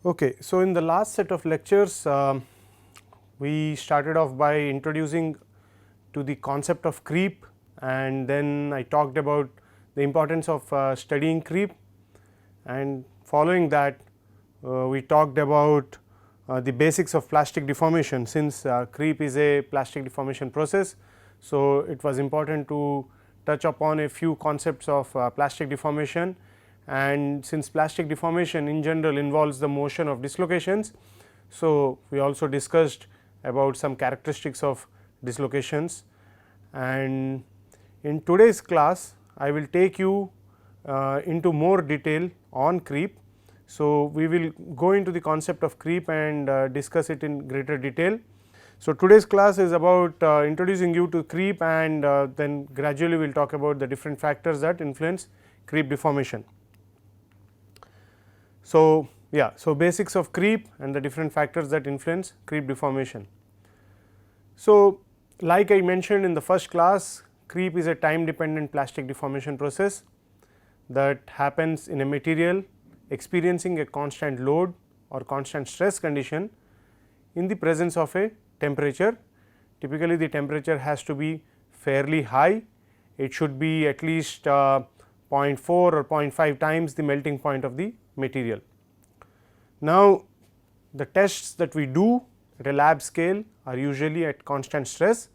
Okay, so in the last set of lectures, we started off by introducing to the concept of creep, and then I talked about the importance of studying creep, and following that we talked about the basics of plastic deformation. Since creep is a plastic deformation process, so it was important to touch upon a few concepts of plastic deformation. And since plastic deformation in general involves the motion of dislocations, so we also discussed about some characteristics of dislocations. And in today's class I will take you into more detail on creep. So, we will go into the concept of creep and discuss it in greater detail. So, today's class is about introducing you to creep, and then gradually we will talk about the different factors that influence creep deformation. So, so basics of creep and the different factors that influence creep deformation. So, like I mentioned in the first class, creep is a time dependent plastic deformation process that happens in a material experiencing a constant load or constant stress condition in the presence of a temperature. Typically, the temperature has to be fairly high. It should be at least 0.4 or 0.5 times the melting point of the material. Now, the tests that we do at a lab scale are usually at constant stress,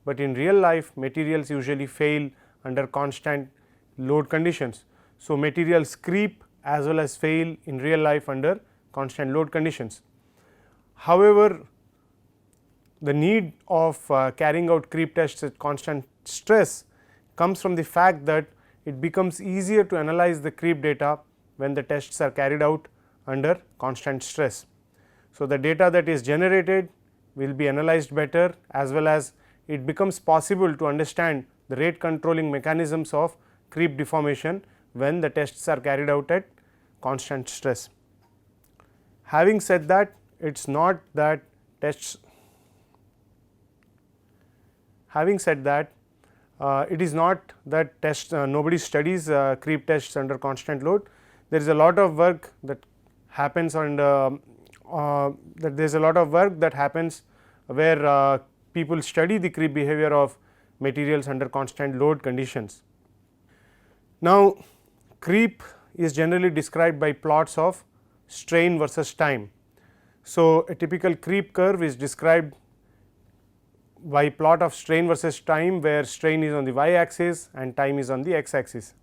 but in real life materials usually fail under constant load conditions. So, materials creep as well as fail in real life under constant load conditions. However, the need of carrying out creep tests at constant stress comes from the fact that it becomes easier to analyze the creep data when the tests are carried out under constant stress. So, the data that is generated will be analyzed better, as well as it becomes possible to understand the rate controlling mechanisms of creep deformation when the tests are carried out at constant stress. Having said that, it is not that tests having said that it is not that tests nobody studies creep tests under constant load. There is a lot of work that happens on there is a lot of work that happens where people study the creep behavior of materials under constant load conditions. Now, creep is generally described by plots of strain versus time. So, a typical creep curve is described by plot of strain versus time, where strain is on the y axis and time is on the x axis.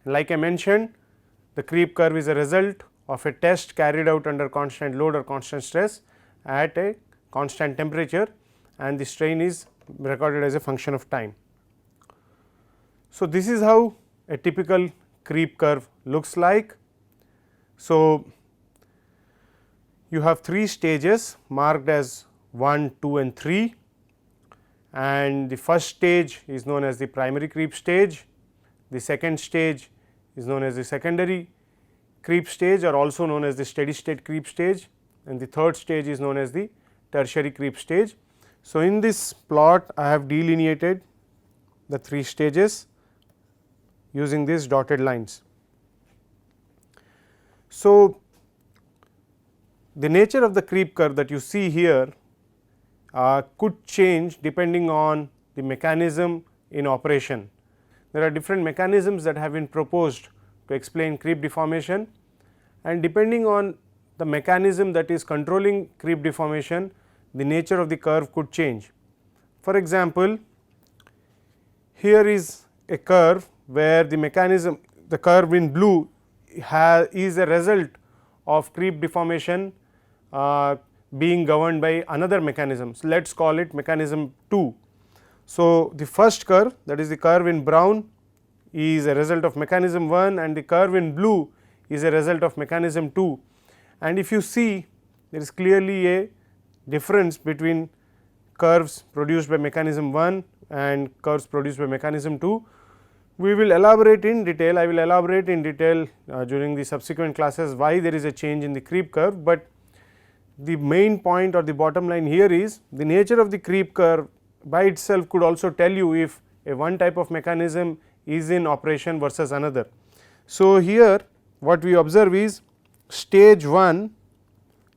Like I mentioned, the creep curve is a result of a test carried out under constant load or constant stress at a constant temperature, and the strain is recorded as a function of time. So, this is how a typical creep curve looks like. So, you have 3 stages marked as 1, 2 and 3, and the first stage is known as the primary creep stage, the second stage is known as the secondary creep stage, or also known as the steady state creep stage, and the third stage is known as the tertiary creep stage. So, in this plot I have delineated the 3 stages using these dotted lines. So, the nature of the creep curve that you see here could change depending on the mechanism in operation. There are different mechanisms that have been proposed to explain creep deformation, and depending on the mechanism that is controlling creep deformation, the nature of the curve could change. For example, here is a curve where the mechanism, the curve in blue is a result of creep deformation being governed by another mechanism. So, let us call it mechanism 2. So, the first curve, that is the curve in brown, is a result of mechanism 1, and the curve in blue is a result of mechanism 2. And if you see, there is clearly a difference between curves produced by mechanism 1 and curves produced by mechanism 2. We will elaborate in detail, I will elaborate in detail during the subsequent classes why there is a change in the creep curve, but the main point or the bottom line here is the nature of the creep curve by itself could also tell you if a one type of mechanism is in operation versus another. So, here what we observe is stage 1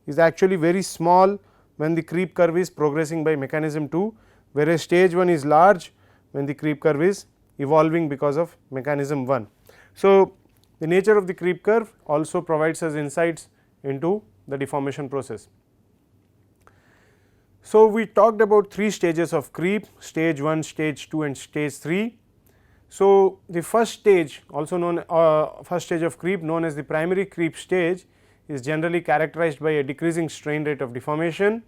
is actually very small when the creep curve is progressing by mechanism 2, whereas stage 1 is large when the creep curve is evolving because of mechanism 1. So, the nature of the creep curve also provides us insights into the deformation process. So, we talked about 3 stages of creep: stage 1, stage 2 and stage 3. So, the first stage, also known first stage of creep, known as the primary creep stage, is generally characterized by a decreasing strain rate of deformation,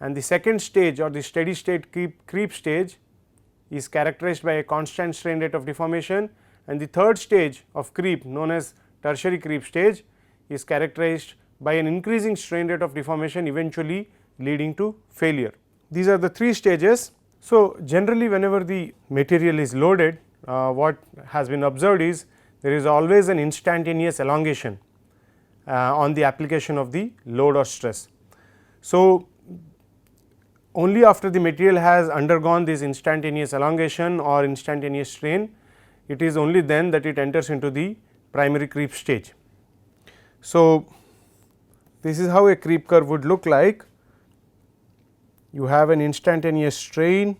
and the second stage or the steady state creep stage is characterized by a constant strain rate of deformation, and the third stage of creep, known as tertiary creep stage, is characterized by an increasing strain rate of deformation, eventually leading to failure. These are the 3 stages. So, generally whenever the material is loaded, what has been observed is there is always an instantaneous elongation on the application of the load or stress. So, only after the material has undergone this instantaneous elongation or instantaneous strain, it is only then that it enters into the primary creep stage. So, this is how a creep curve would look like. You have an instantaneous strain,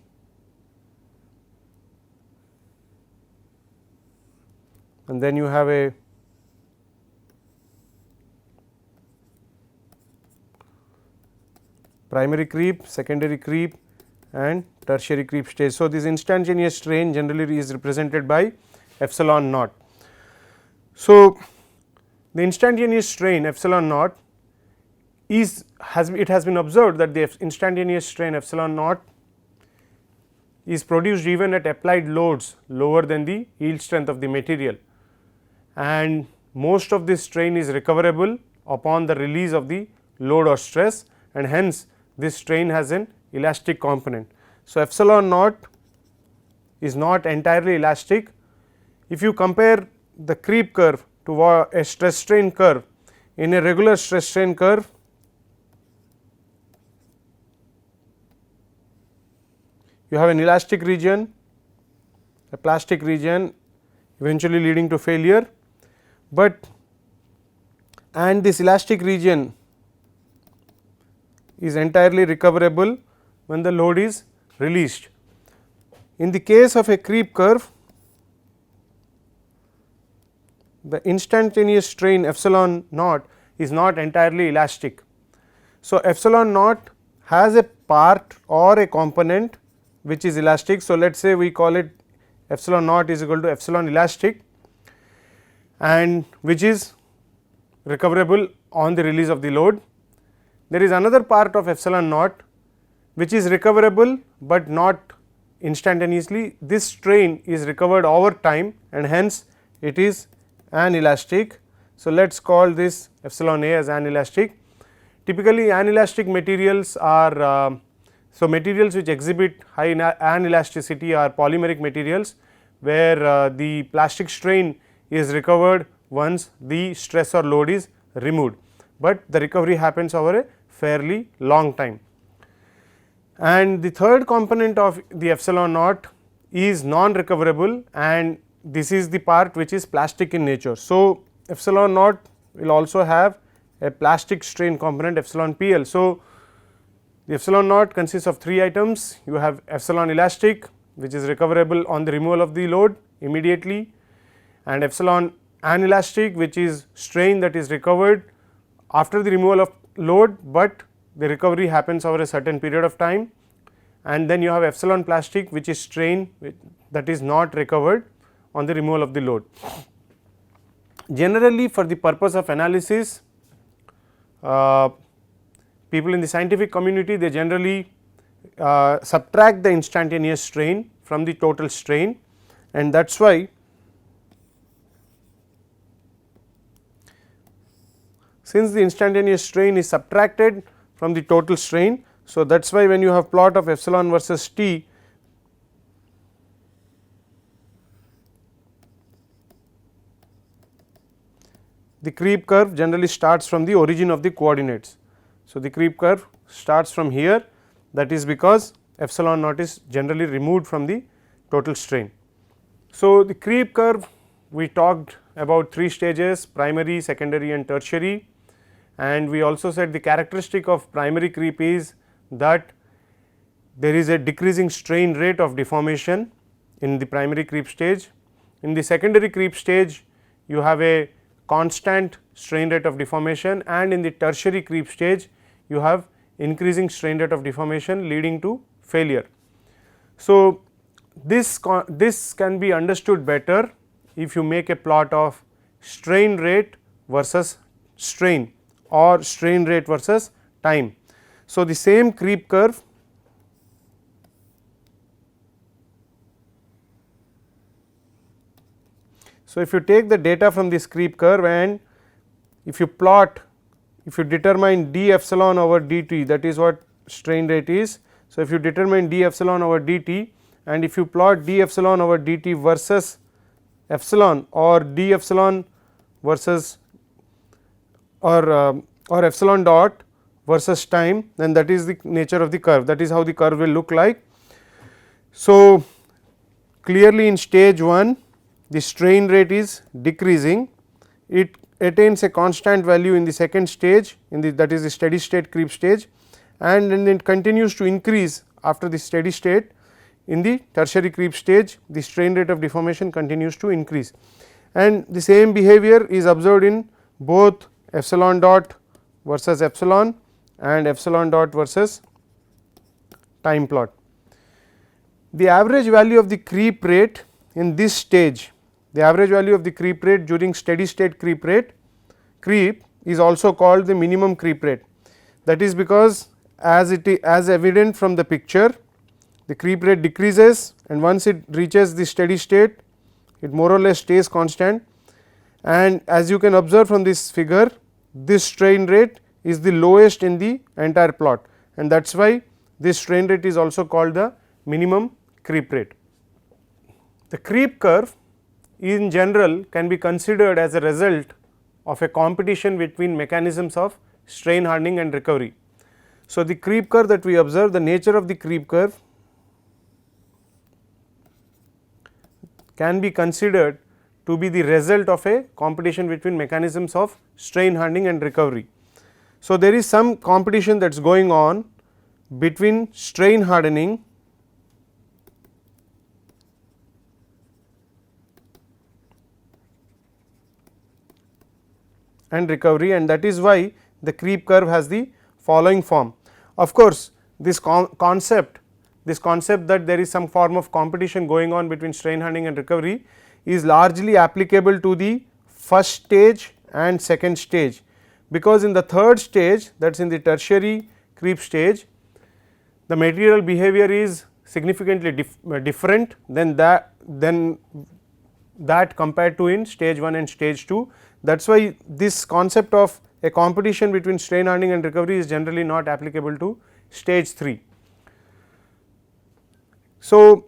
and then you have a primary creep, secondary creep and tertiary creep stage. So, this instantaneous strain generally is represented by epsilon naught. So, the instantaneous strain epsilon naught it has been observed that the instantaneous strain epsilon naught is produced even at applied loads lower than the yield strength of the material, and most of this strain is recoverable upon the release of the load or stress, and hence this strain has an elastic component. So, epsilon naught is not entirely elastic. If you compare the creep curve to a stress strain curve, in a regular stress strain curve, you have an elastic region, a plastic region, eventually leading to failure, and this elastic region is entirely recoverable when the load is released. In the case of a creep curve, the instantaneous strain epsilon naught is not entirely elastic. So, epsilon naught has a part or a component which is elastic. So, let us say we call it epsilon naught is equal to epsilon elastic, and which is recoverable on the release of the load. There is another part of epsilon naught which is recoverable, but not instantaneously. This strain is recovered over time, and hence it is anelastic. So, let us call this epsilon A as anelastic. Typically anelastic materials are so materials which exhibit high anelasticity are polymeric materials, where the plastic strain is recovered once the stress or load is removed, but the recovery happens over a fairly long time. And the third component of the epsilon naught is non recoverable, and this is the part which is plastic in nature. So, epsilon naught will also have a plastic strain component epsilon PL. So, the epsilon naught consists of 3 items. You have epsilon elastic, which is recoverable on the removal of the load immediately, and epsilon anelastic, which is strain that is recovered after the removal of load, but the recovery happens over a certain period of time, and then you have epsilon plastic, which is strain that is not recovered on the removal of the load. Generally, for the purpose of analysis, people in the scientific community, they generally subtract the instantaneous strain from the total strain, and that is why since the instantaneous strain is subtracted from the total strain. So, that is why when you have plot of epsilon versus T, the creep curve generally starts from the origin of the coordinates. So, the creep curve starts from here, that is because epsilon naught is generally removed from the total strain. So, the creep curve we talked about 3 stages: primary, secondary and tertiary. And we also said the characteristic of primary creep is that there is a decreasing strain rate of deformation in the primary creep stage. In the secondary creep stage, you have a constant strain rate of deformation, and in the tertiary creep stage you have increasing strain rate of deformation leading to failure. So, this can be understood better if you make a plot of strain rate versus strain or strain rate versus time. So, the same creep curve So, if you take the data from this creep curve and if you plot, if you determine d epsilon over dt, that is what strain rate is. So, if you determine d epsilon over dt and if you plot d epsilon over dt versus epsilon or d epsilon versus or epsilon dot versus time, then that is the nature of the curve, that is how the curve will look like. So, clearly in stage 1 the strain rate is decreasing, it attains a constant value in the second stage in the, that is the steady state creep stage, and then it continues to increase after the steady state. In the tertiary creep stage the strain rate of deformation continues to increase, and the same behavior is observed in both epsilon dot versus epsilon and epsilon dot versus time plot. The average value of the creep rate in this stage, the average value of the creep rate during steady state creep is also called the minimum creep rate. That is because as evident from the picture, the creep rate decreases, and once it reaches the steady state it more or less stays constant, and as you can observe from this figure, this strain rate is the lowest in the entire plot, and that is why this strain rate is also called the minimum creep rate. The creep curve in general can be considered as a result of a competition between mechanisms of strain hardening and recovery. So, the creep curve that we observe, the nature of the creep curve can be considered to be the result of a competition between mechanisms of strain hardening and recovery. So, there is some competition that is going on between strain hardening and recovery, and that is why the creep curve has the following form. Of course, this concept that there is some form of competition going on between strain hardening and recovery is largely applicable to the first stage and second stage, because in the third stage, that is in the tertiary creep stage, the material behavior is significantly different than that compared to in stage 1 and stage 2. That is why this concept of a competition between strain hardening and recovery is generally not applicable to stage 3. So,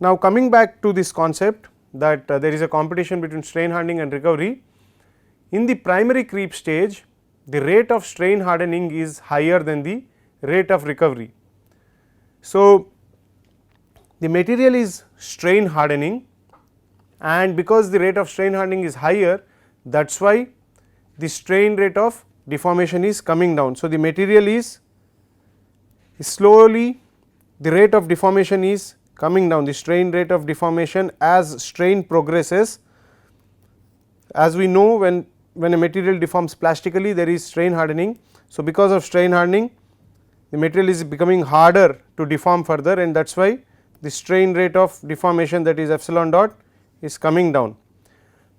now coming back to this concept that there is a competition between strain hardening and recovery, in the primary creep stage the rate of strain hardening is higher than the rate of recovery. So, the material is strain hardening, and because the rate of strain hardening is higher, that is why the strain rate of deformation is coming down. So, the material is slowly, the rate of deformation is coming down, the strain rate of deformation as strain progresses. As we know, when a material deforms plastically, there is strain hardening. So, because of strain hardening the material is becoming harder to deform further, and that is why the strain rate of deformation, that is epsilon dot, is coming down.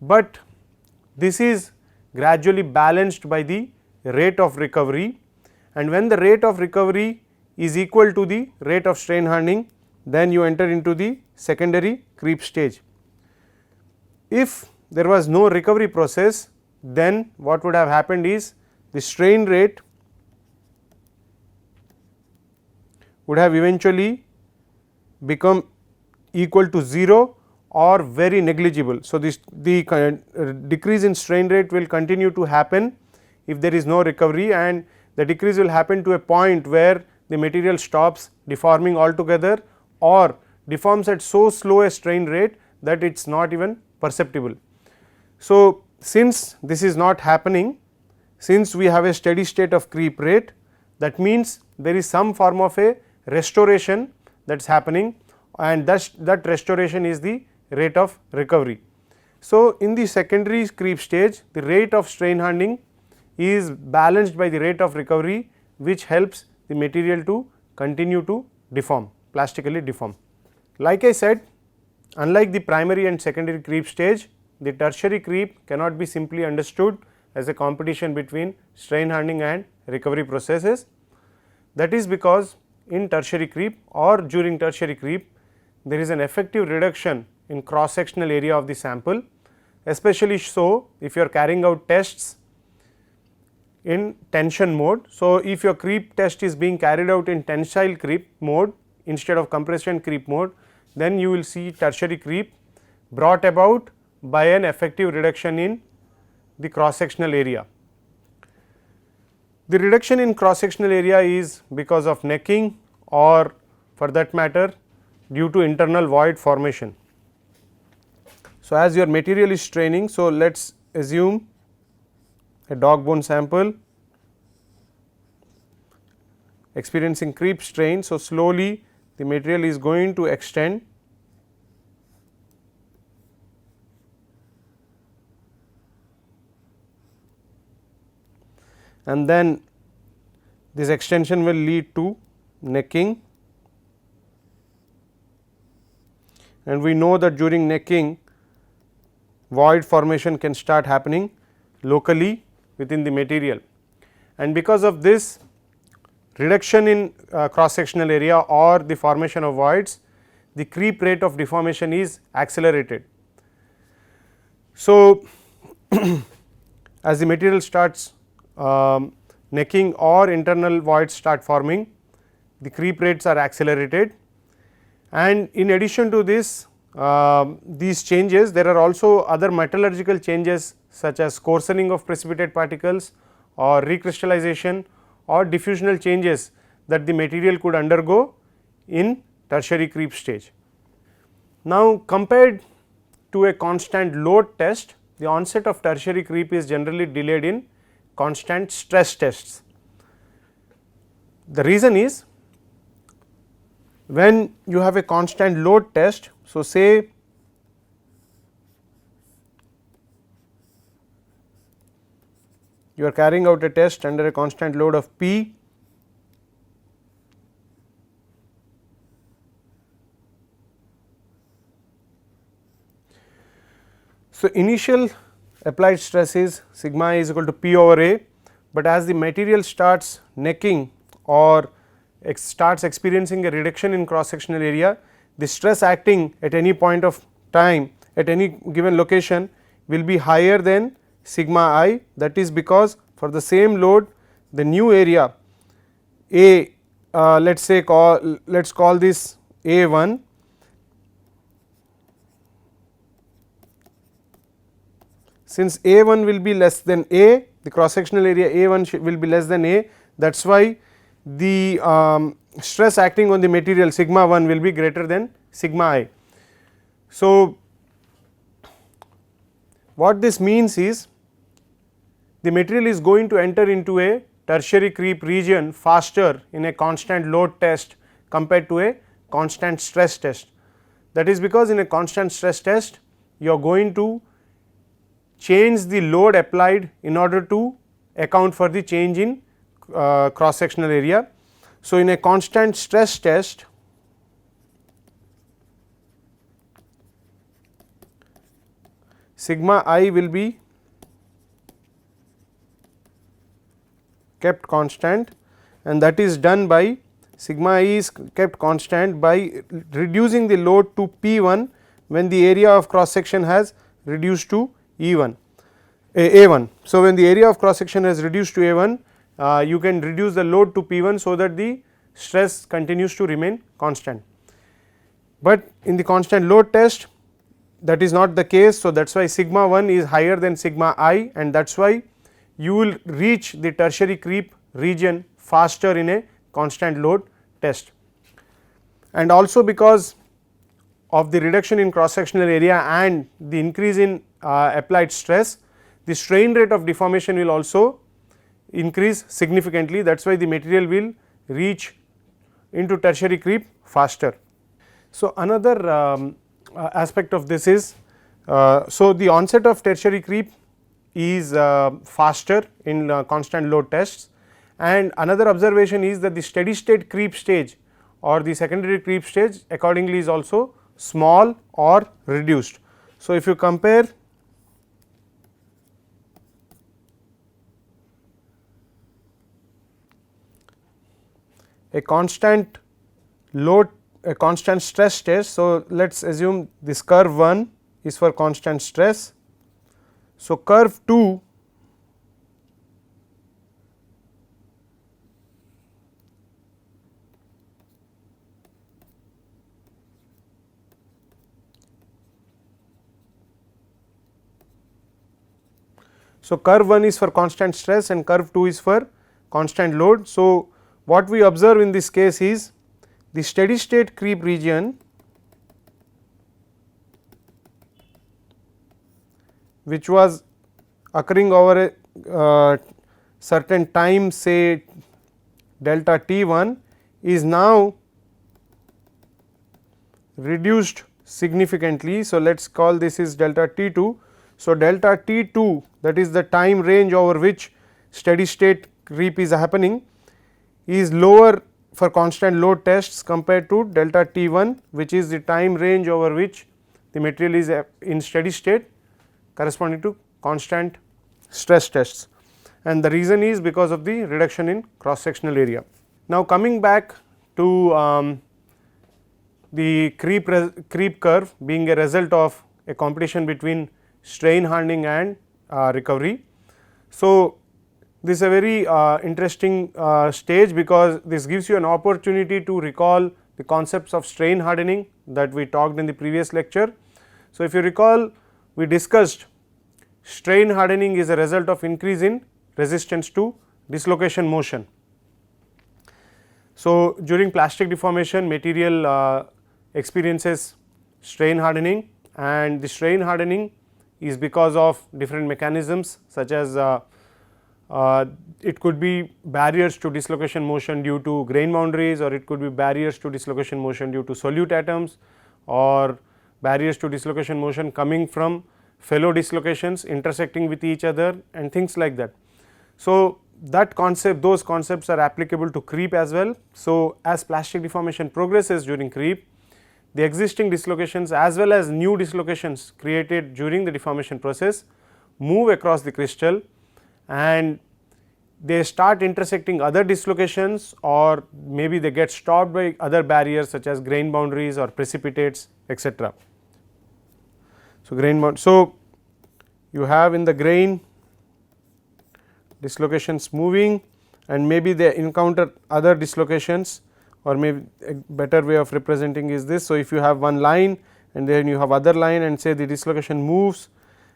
But this is gradually balanced by the rate of recovery, and when the rate of recovery is equal to the rate of strain hardening, then you enter into the secondary creep stage. If there was no recovery process, then what would have happened is the strain rate would have eventually become equal to 0 or very negligible. So, the decrease in strain rate will continue to happen if there is no recovery, and the decrease will happen to a point where the material stops deforming altogether or deforms at so slow a strain rate that it is not even perceptible. So, since this is not happening, since we have a steady state of creep rate, that means there is some form of a restoration that is happening, and that restoration is the rate of recovery. So, in the secondary creep stage, the rate of strain hardening is balanced by the rate of recovery, which helps the material to continue to deform, plastically deform. Like I said, unlike the primary and secondary creep stage, the tertiary creep cannot be simply understood as a competition between strain hardening and recovery processes. That is because in tertiary creep or during tertiary creep, there is an effective reduction in cross sectional area of the sample, especially so if you are carrying out tests in tension mode. So, if your creep test is being carried out in tensile creep mode instead of compression creep mode, then you will see tertiary creep brought about by an effective reduction in the cross sectional area. The reduction in cross sectional area is because of necking, or for that matter due to internal void formation. So, as your material is straining, so let us assume a dog bone sample experiencing creep strain. So, slowly the material is going to extend and then this extension will lead to necking, and we know that during necking void formation can start happening locally within the material, and because of this reduction in cross sectional area or the formation of voids, the creep rate of deformation is accelerated. So, as the material starts necking or internal voids start forming, the creep rates are accelerated, and in addition to this these changes, there are also other metallurgical changes such as coarsening of precipitate particles or recrystallization or diffusional changes that the material could undergo in tertiary creep stage. Now, compared to a constant load test, the onset of tertiary creep is generally delayed in constant stress tests. The reason is, when you have a constant load test, so say you are carrying out a test under a constant load of P, so initial applied stress is sigma I is equal to P over A, but as the material starts necking or starts experiencing a reduction in cross sectional area, the stress acting at any point of time at any given location will be higher than sigma I. That is because for the same load, the new area A, let us call this A1, since A1 will be less than A, the cross sectional area A1 will be less than A, that is why the stress acting on the material sigma 1 will be greater than sigma I. So, what this means is, the material is going to enter into a tertiary creep region faster in a constant load test compared to a constant stress test. That is because in a constant stress test, you are going to change the load applied in order to account for the change in cross sectional area. So, in a constant stress test, sigma I will be kept constant, and that is done by sigma I is kept constant by reducing the load to P1 when the area of cross section has reduced to E1 A1. So, when the area of cross section has reduced to A1, you can reduce the load to P1 so that the stress continues to remain constant, but in the constant load test that is not the case. So, that is why sigma 1 is higher than sigma I, and that is why you will reach the tertiary creep region faster in a constant load test, and also because of the reduction in cross sectional area and the increase in applied stress, the strain rate of deformation will also increase significantly. That is why the material will reach into tertiary creep faster. So, another aspect of this is, so the onset of tertiary creep is faster in constant load tests, and another observation is that the steady state creep stage or the secondary creep stage accordingly is also small or reduced. So, if you compare a constant load, a constant stress test. So, let us assume this curve 1 is for constant stress. So, curve 2 So, curve 1 is for constant stress and curve 2 is for constant load. So, what we observe in this case is the steady state creep region which was occurring over a certain time, say delta T1, is now reduced significantly. So, let us call this is delta T2. So, delta T2, that is the time range over which steady state creep is happening, is lower for constant load tests compared to delta T1, which is the time range over which the material is in steady state corresponding to constant stress tests, and the reason is because of the reduction in cross sectional area. Now, coming back to the creep curve being a result of a competition between strain hardening and recovery. So, this is a very interesting stage, because this gives you an opportunity to recall the concepts of strain hardening that we talked in the previous lecture. So, if you recall, we discussed strain hardening is a result of increase in resistance to dislocation motion. So, during plastic deformation, material experiences strain hardening, and the strain hardening is because of different mechanisms, such as it could be barriers to dislocation motion due to grain boundaries, or it could be barriers to dislocation motion due to solute atoms, or barriers to dislocation motion coming from fellow dislocations intersecting with each other, and things like that. So, that concept, those concepts are applicable to creep as well. So, as plastic deformation progresses during creep, the existing dislocations as well as new dislocations created during the deformation process move across the crystal, and they start intersecting other dislocations, or maybe they get stopped by other barriers such as grain boundaries or precipitates, etc. So, so you have in the grain dislocations moving, and maybe they encounter other dislocations, or maybe a better way of representing is this. So, if you have one line and then you have other line, and say the dislocation moves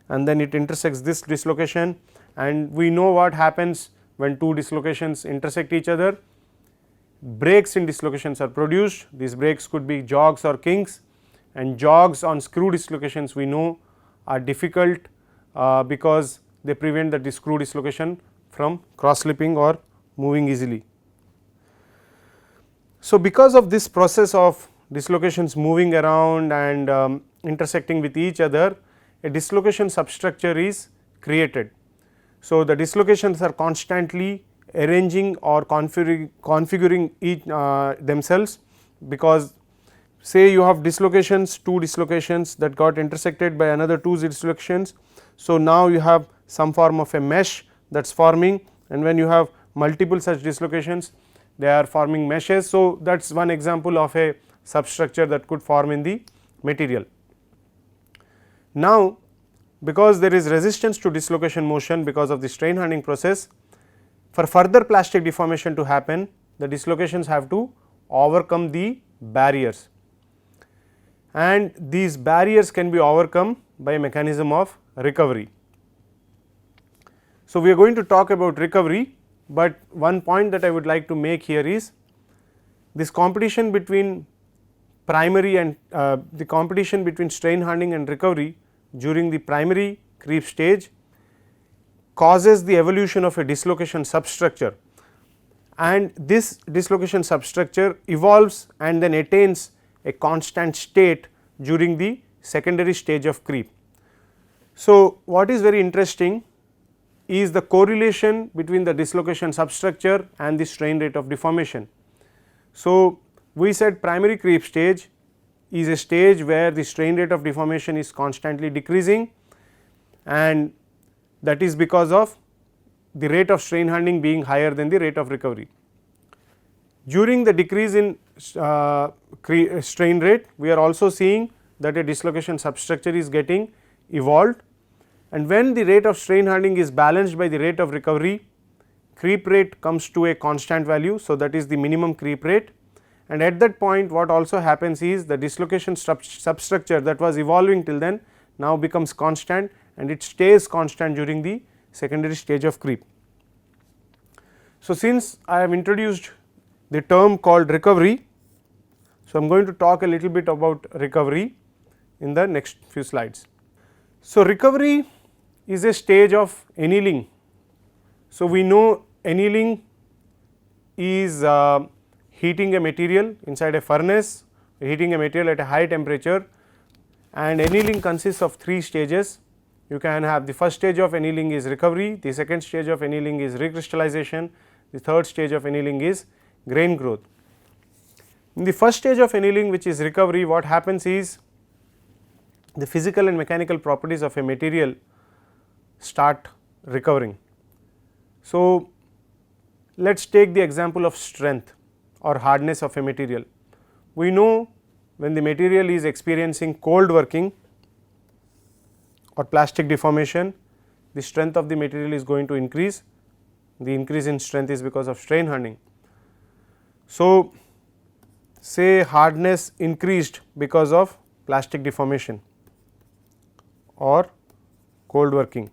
and then it intersects this dislocation, and we know what happens when two dislocations intersect each other. Breaks in dislocations are produced. These breaks could be jogs or kinks, and jogs on screw dislocations we know are difficult because they prevent the screw dislocation from cross slipping or moving easily. So, because of this process of dislocations moving around and intersecting with each other, a dislocation substructure is created. So, the dislocations are constantly arranging or configuring each themselves, because say you have dislocations, two dislocations that got intersected by another two dislocations. So, now you have some form of a mesh that is forming, and when you have multiple such dislocations, they are forming meshes. So, that is one example of a substructure that could form in the material. Now, because there is resistance to dislocation motion because of the strain hardening process, for further plastic deformation to happen, the dislocations have to overcome the barriers, and these barriers can be overcome by a mechanism of recovery. So, we are going to talk about recovery, but one point that I would like to make here is this competition between primary and the competition between strain hardening and recovery during the primary creep stage causes the evolution of a dislocation substructure, and this dislocation substructure evolves and then attains a constant state during the secondary stage of creep. So, what is very interesting is the correlation between the dislocation substructure and the strain rate of deformation. So, we said primary creep stage is a stage where the strain rate of deformation is constantly decreasing, and that is because of the rate of strain hardening being higher than the rate of recovery. During the decrease in strain rate, we are also seeing that a dislocation substructure is getting evolved, and when the rate of strain hardening is balanced by the rate of recovery, creep rate comes to a constant value. So, that is the minimum creep rate, and at that point what also happens is the dislocation substructure that was evolving till then now becomes constant, and it stays constant during the secondary stage of creep. So, since I have introduced the term called recovery, so I am going to talk a little bit about recovery in the next few slides. So, recovery is a stage of annealing. So, we know annealing is heating a material inside a furnace, heating a material at a high temperature, and annealing consists of 3 stages. You can have the first stage of annealing is recovery, the second stage of annealing is recrystallization, the third stage of annealing is grain growth. In the first stage of annealing, which is recovery, what happens is the physical and mechanical properties of a material start recovering. So, let us take the example of strength or hardness of a material. We know when the material is experiencing cold working or plastic deformation, the strength of the material is going to increase. The increase in strength is because of strain hardening. So, say hardness increased because of plastic deformation or cold working.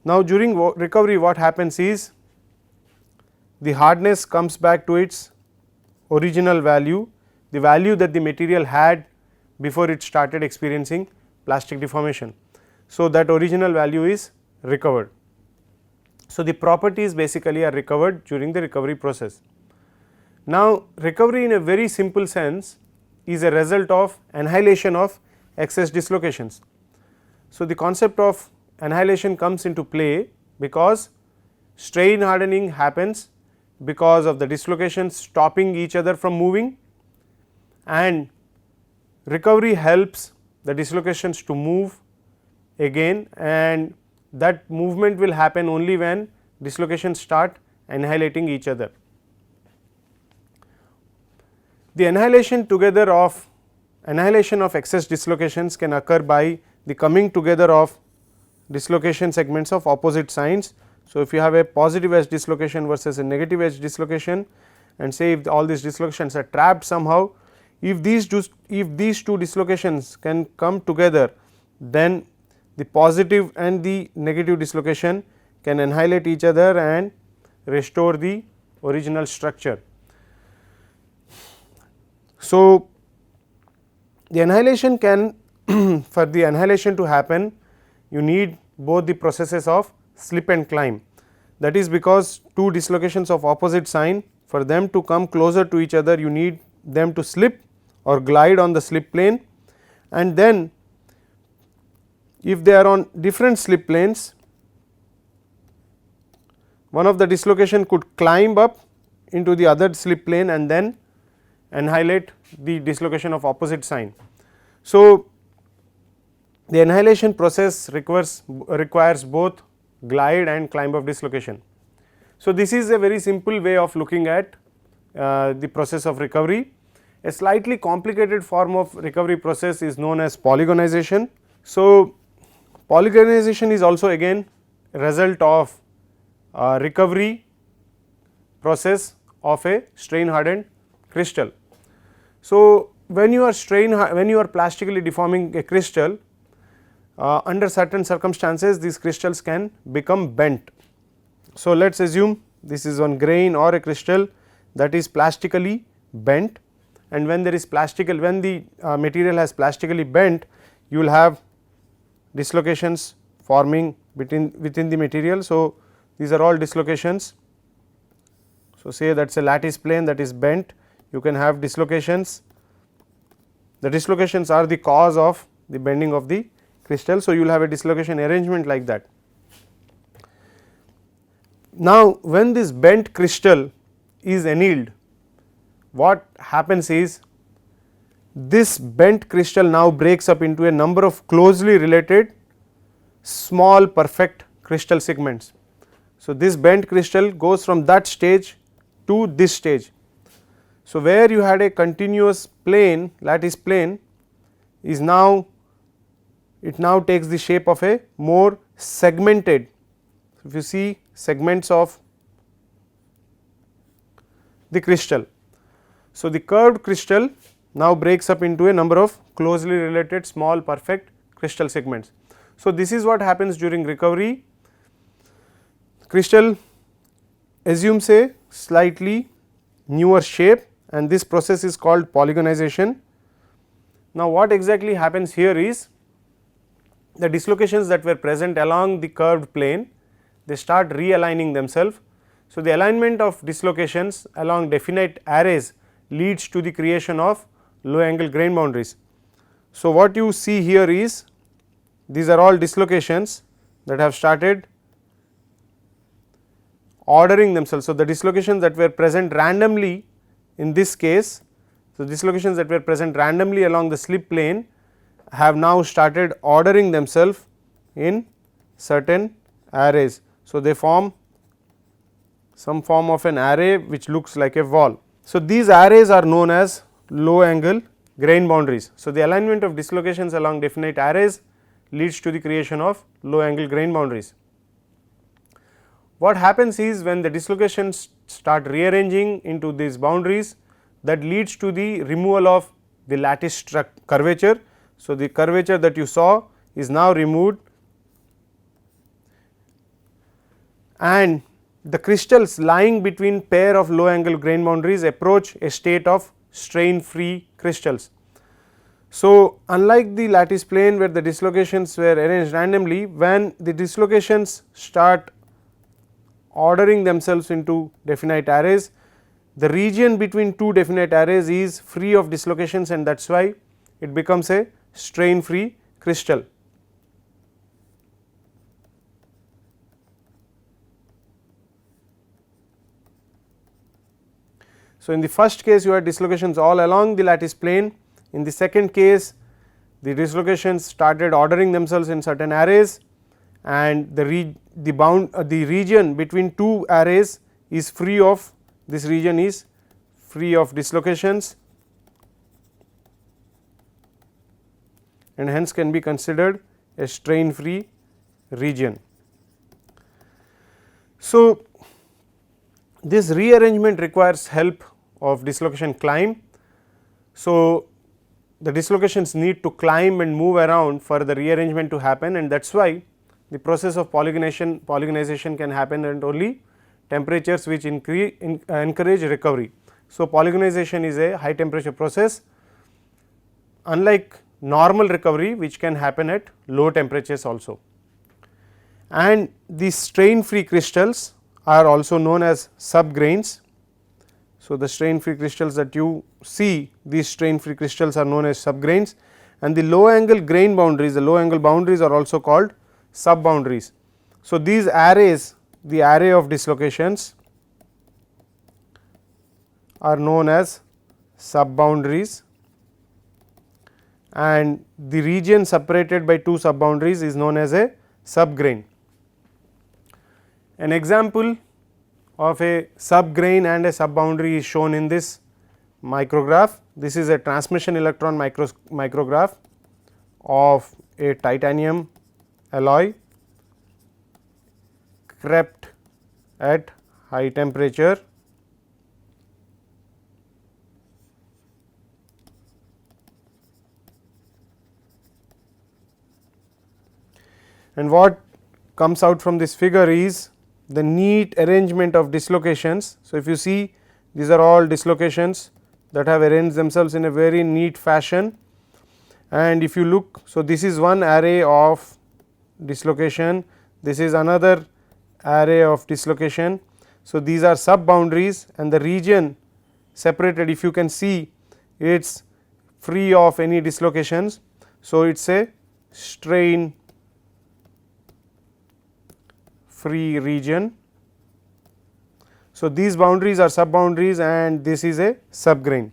Now, during recovery what happens is the hardness comes back to its original value, the value that the material had before it started experiencing plastic deformation. So, that original value is recovered. So, the properties basically are recovered during the recovery process. Now, recovery in a very simple sense is a result of annihilation of excess dislocations. So, the concept of annihilation comes into play because strain hardening happens because of the dislocations stopping each other from moving, and recovery helps the dislocations to move again, and that movement will happen only when dislocations start annihilating each other. The annihilation of excess dislocations can occur by the coming together of dislocation segments of opposite signs. So, if you have a positive edge dislocation versus a negative edge dislocation, and say if all these dislocations are trapped somehow, if these two dislocations can come together, then the positive and the negative dislocation can annihilate each other and restore the original structure. So, the annihilation can for the annihilation to happen, you need both the processes of slip and climb. That is because two dislocations of opposite sign, for them to come closer to each other, you need them to slip or glide on the slip plane, and then if they are on different slip planes, one of the dislocation could climb up into the other slip plane and then annihilate the dislocation of opposite sign. So, the annihilation process requires both glide and climb of dislocation. So, this is a very simple way of looking at the process of recovery. A slightly complicated form of recovery process is known as polygonization. So, polygonization is also again a result of recovery process of a strain hardened crystal. So, when you are plastically deforming a crystal, under certain circumstances these crystals can become bent. So, let us assume this is one grain or a crystal that is plastically bent, and when there is when the material has plastically bent, you will have dislocations forming within the material. So, these are all dislocations. So, say that is a lattice plane that is bent, you can have dislocations. The dislocations are the cause of the bending of the crystal. So, you will have a dislocation arrangement like that. Now, when this bent crystal is annealed, what happens is this bent crystal now breaks up into a number of closely related small perfect crystal segments. So, this bent crystal goes from that stage to this stage. So, where you had a continuous plane, lattice plane, is now it now takes the shape of a more segmented. If you see segments of the crystal. So, the curved crystal now breaks up into a number of closely related small perfect crystal segments. So, this is what happens during recovery. Crystal assumes a slightly newer shape, and this process is called polygonization. Now, what exactly happens here is the dislocations that were present along the curved plane, they start realigning themselves. So, the alignment of dislocations along definite arrays leads to the creation of low angle grain boundaries. So, what you see here is these are all dislocations that have started ordering themselves. So, the dislocations that were present randomly in this case, so dislocations that were present randomly along the slip plane have now started ordering themselves in certain arrays. So, they form some form of an array which looks like a wall. So, these arrays are known as low angle grain boundaries. So, the alignment of dislocations along definite arrays leads to the creation of low angle grain boundaries. What happens is when the dislocations start rearranging into these boundaries, that leads to the removal of the lattice curvature. So, the curvature that you saw is now removed, and the crystals lying between pair of low angle grain boundaries approach a state of strain free crystals. So, unlike the lattice plane where the dislocations were arranged randomly, when the dislocations start ordering themselves into definite arrays, the region between two definite arrays is free of dislocations, and that is why it becomes a strain free crystal. So, in the first case you had dislocations all along the lattice plane. In the second case, the dislocations started ordering themselves in certain arrays, and the region between two arrays is free of, this region is free of dislocations, and hence can be considered a strain free region. So, this rearrangement requires help of dislocation climb. So, the dislocations need to climb and move around for the rearrangement to happen, and that is why the process of polygonization can happen at only temperatures which encourage recovery. So, polygonization is a high temperature process, unlike normal recovery which can happen at low temperatures also. And these strain free crystals are also known as subgrains. So, the strain free crystals that you see, these strain free crystals are known as subgrains, and the low angle grain boundaries, the low angle boundaries are also called sub boundaries. So, these arrays, the array of dislocations are known as sub boundaries, and the region separated by two sub boundaries is known as a subgrain. An example of a subgrain and a subboundary is shown in this micrograph. This is a transmission electron micrograph of a titanium alloy crept at high temperature. And what comes out from this figure is the neat arrangement of dislocations. So, if you see, these are all dislocations that have arranged themselves in a very neat fashion, and if you look, so this is one array of dislocation, this is another array of dislocation. So, these are sub boundaries and the region separated, if you can see, it is free of any dislocations. So, it is a strain free region. So, these boundaries are sub boundaries and this is a subgrain.